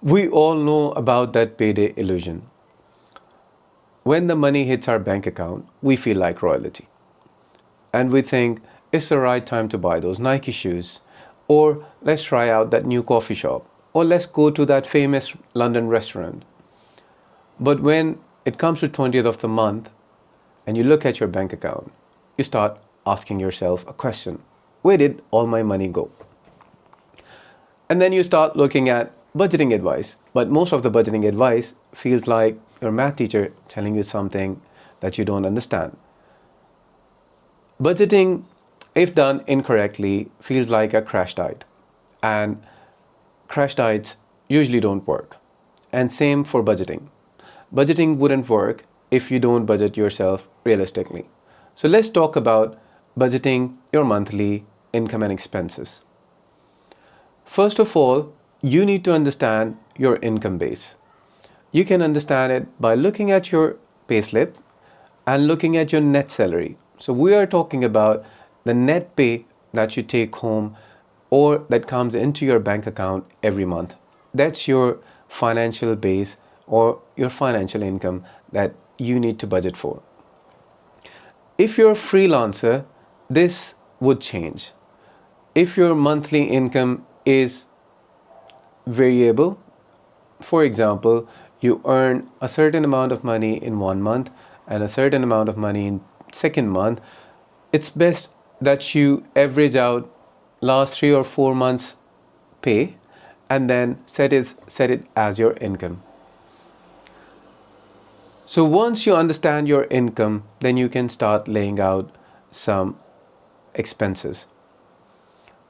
We all know about that payday illusion. When the money hits our bank account, we feel like royalty. And we think it's the right time to buy those Nike shoes, or let's try out that new coffee shop, or let's go to that famous London restaurant. But when it comes to 20th of the month and you look at your bank account, you start asking yourself a question. Where did all my money go? And then you start looking at budgeting advice. But most of the budgeting advice feels like your math teacher telling you something that you don't understand. Budgeting, if done incorrectly, feels like a crash diet. And crash diets usually don't work. And same for budgeting. Budgeting wouldn't work if you don't budget yourself realistically. So let's talk about budgeting your monthly income and expenses. First of all, you need to understand your income base. You can understand it by looking at your payslip and looking at your net salary. So we are talking about the net pay that you take home or that comes into your bank account every month. That's your financial base or your financial income that you need to budget for. If you're a freelancer, this would change. If your monthly income is variable, for example, you earn a certain amount of money in one month and a certain amount of money in second month, it's best that you average out last 3 or 4 months pay and then set it as your income. So once you understand your income, then you can start laying out some expenses.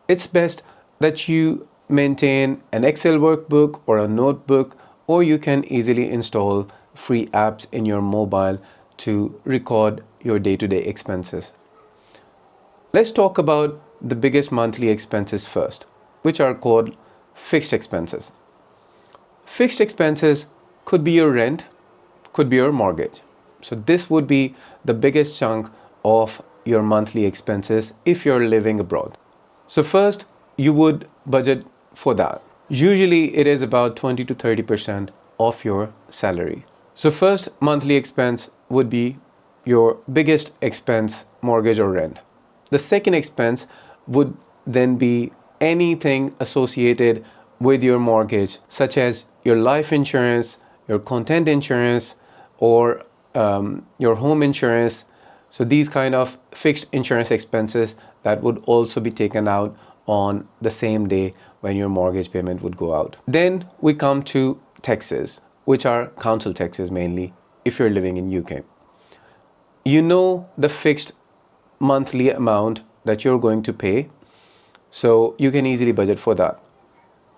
It's best that you maintain an Excel workbook or a notebook, or you can easily install free apps in your mobile to record your day-to-day expenses. Let's talk about the biggest monthly expenses first, which are called fixed expenses. Fixed expenses could be your rent, could be your mortgage. So this would be the biggest chunk of your monthly expenses if you're living abroad. So first, you would budget for that. Usually it is about 20 to 30% of your salary. So first monthly expense would be your biggest expense, mortgage or rent. The second expense would then be anything associated with your mortgage, such as your life insurance, your content insurance, or your home insurance. So these kind of fixed insurance expenses that would also be taken out on the same day when your mortgage payment would go out. Then we come to taxes, which are council taxes mainly if you're living in UK. You know the fixed monthly amount that you're going to pay, so you can easily budget for that.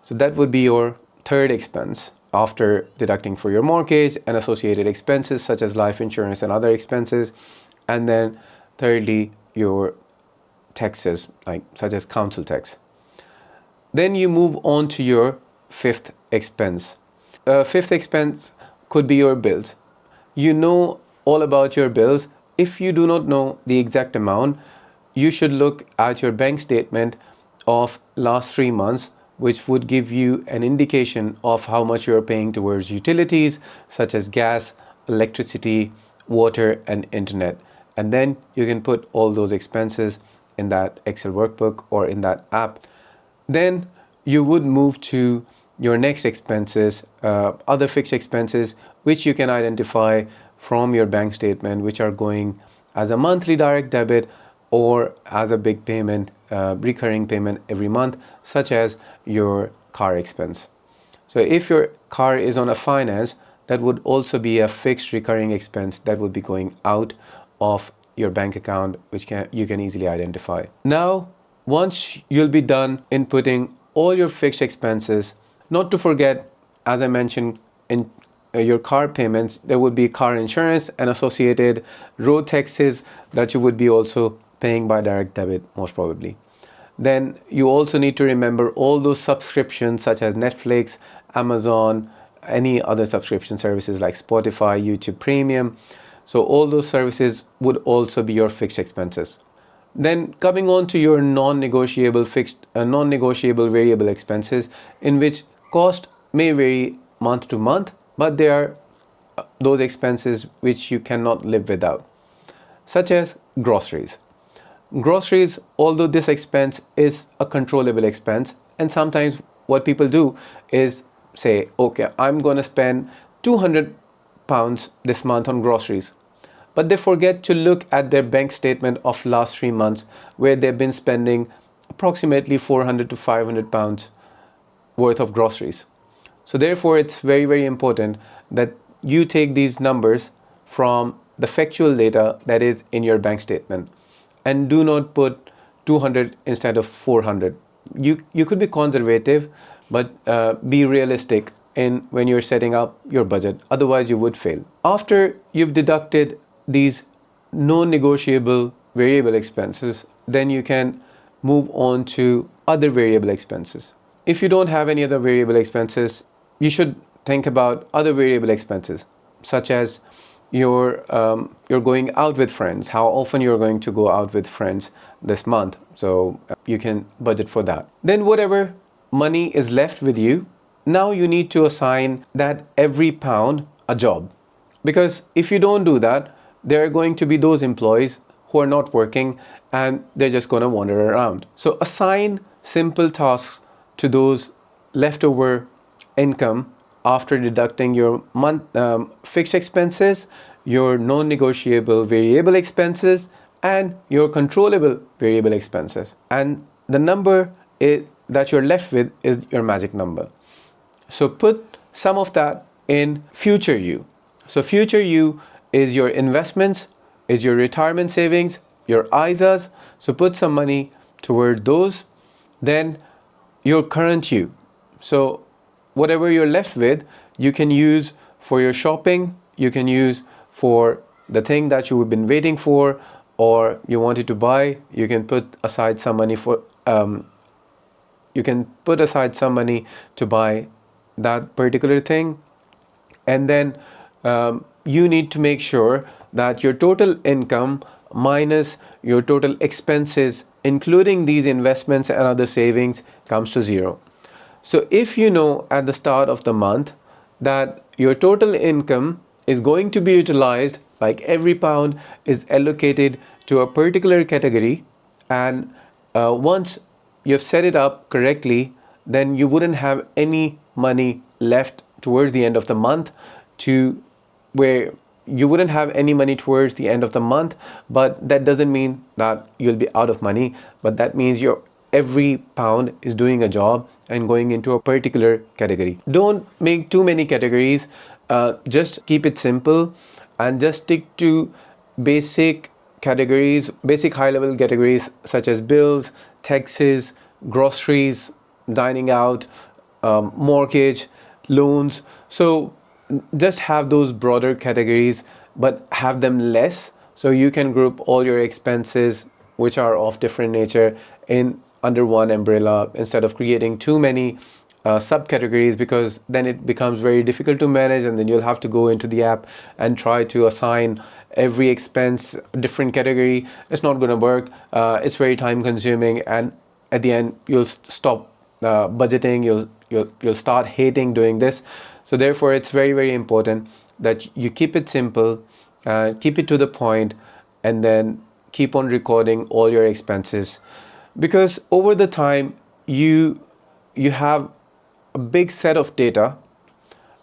So that would be your third expense after deducting for your mortgage and associated expenses such as life insurance and other expenses. And then thirdly, your taxes such as council tax. Then you move on to your fifth expense. Fifth expense could be your bills. You know all about your bills. If you do not know the exact amount, you should look at your bank statement of last 3 months, which would give you an indication of how much you're paying towards utilities such as gas, electricity, water, and internet. And then you can put all those expenses in that Excel workbook or in that app. Then you would move to your next expenses, other fixed expenses, which you can identify from your bank statement, which are going as a monthly direct debit or as a big payment, recurring payment every month, such as your car expense. So if your car is on a finance, that would also be a fixed recurring expense that would be going out of your bank account, which you can easily identify. Now, once you'll be done inputting all your fixed expenses, not to forget, as I mentioned, in your car payments, there would be car insurance and associated road taxes that you would be also paying by direct debit, most probably. Then you also need to remember all those subscriptions such as Netflix, Amazon, any other subscription services like Spotify, YouTube Premium. So all those services would also be your fixed expenses. Then coming on to your non-negotiable variable expenses, in which cost may vary month to month, but they are those expenses which you cannot live without, such as groceries. Groceries, although this expense is a controllable expense, and sometimes what people do is say, okay, I'm going to spend 200 pounds this month on groceries, but they forget to look at their bank statement of last 3 months where they've been spending approximately 400 to 500 pounds worth of groceries. So therefore it's very, very important that you take these numbers from the factual data that is in your bank statement, and do not put 200 instead of 400. You could be conservative, but be realistic in when you're setting up your budget. Otherwise, you would fail. After you've deducted these non-negotiable variable expenses, then you can move on to other variable expenses. If you don't have any other variable expenses, you should think about other variable expenses, such as you're going out with friends, how often you're going to go out with friends this month. So you can budget for that. Then whatever money is left with you, now you need to assign that every pound a job. Because if you don't do that, there are going to be those employees who are not working and they're just going to wander around. So assign simple tasks to those leftover income after deducting your fixed expenses, your non-negotiable variable expenses, and your controllable variable expenses. And the number that you're left with is your magic number. So put some of that in future you. So future you is your investments, is your retirement savings, your ISAs. So put some money toward those. Then your current you. So whatever you're left with, you can use for your shopping, you can use for the thing that you've been waiting for or you wanted to buy. You can put aside some money for to buy that particular thing. And then you need to make sure that your total income minus your total expenses, including these investments and other savings, comes to zero. So if you know at the start of the month that your total income is going to be utilized, like every pound is allocated to a particular category, and once you've set it up correctly, then you wouldn't have any money left towards the end of the month but that doesn't mean that you'll be out of money, but that means your every pound is doing a job and going into a particular category. Don't make too many categories. Just keep it simple and just stick to basic categories, basic high-level categories such as bills, taxes, groceries, dining out, mortgage, loans. So just have those broader categories, but have them less, so you can group all your expenses which are of different nature in under one umbrella instead of creating too many subcategories, because then it becomes very difficult to manage, and then you'll have to go into the app and try to assign every expense different category. It's not going to work. It's very time consuming, and at the end you'll stop budgeting. You'll start hating doing this. So therefore it's very, very important that you keep it simple, keep it to the point, and then keep on recording all your expenses, because over the time you have a big set of data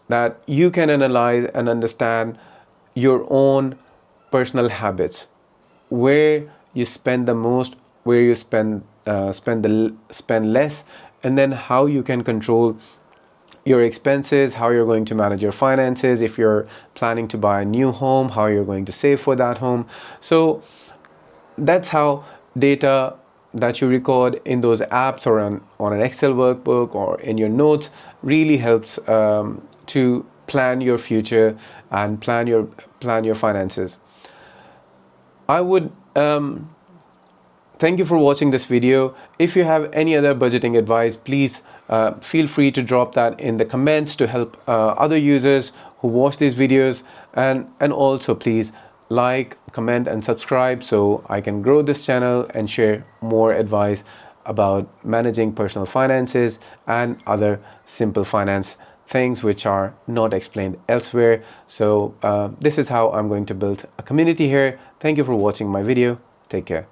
that you can analyze and understand your own personal habits, where you spend the most, where you spend less, and then how you can control your expenses, how you're going to manage your finances. If you're planning to buy a new home, how you're going to save for that home. So that's how data that you record in those apps or on an Excel workbook or in your notes really helps to plan your future and plan your finances. I would thank you for watching this video. If you have any other budgeting advice, please feel free to drop that in the comments to help other users who watch these videos, and also please like, comment and subscribe so I can grow this channel and share more advice about managing personal finances and other simple finance things which are not explained elsewhere. So this is how I'm going to build a community here. Thank you for watching my video. Take care.